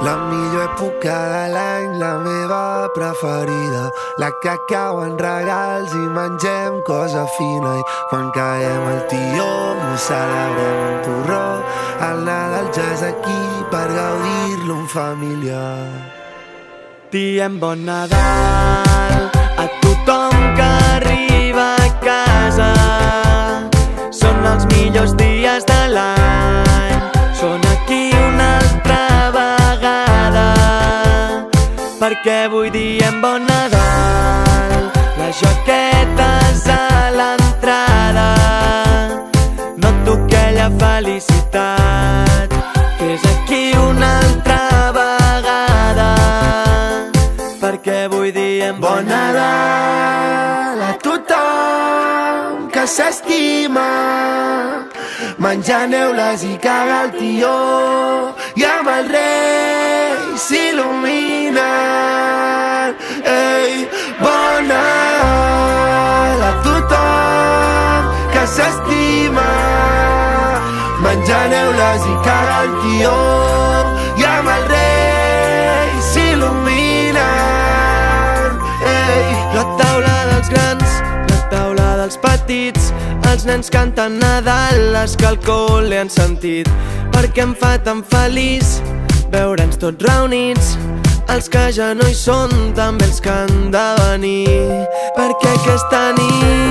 La millor època de l'any, la meva preferida, la que cau en regals i mengem cosa fina. I quan caiem al tió ho celebrem un porró. El Nadal ja és aquí per gaudir-lo en família. Diem bon Nadal a tothom que arriba a casa. Són els millors dies de l'any, són aquí una altra vegada, perquè avui diem bon Nadal. Les jaquetes a l'entrada, noto aquella felicitat, que és aquí una altra vegada, perquè avui diem bon Nadal a tothom que s'estima, menjant neules i caga el tió, i amb el rei s'il·luminen. Ei, bon Nadal a tothom que s'estima, menjant neules i caga el tió, i amb el rei s'il·luminen. Ei, la taula dels grans, la taula dels petits, els nens canten Nadal, les que al col·le han sentit, perquè em fa tan feliç veure'ns tots reunits, els que ja no hi són, també els que han de venir, perquè aquesta nit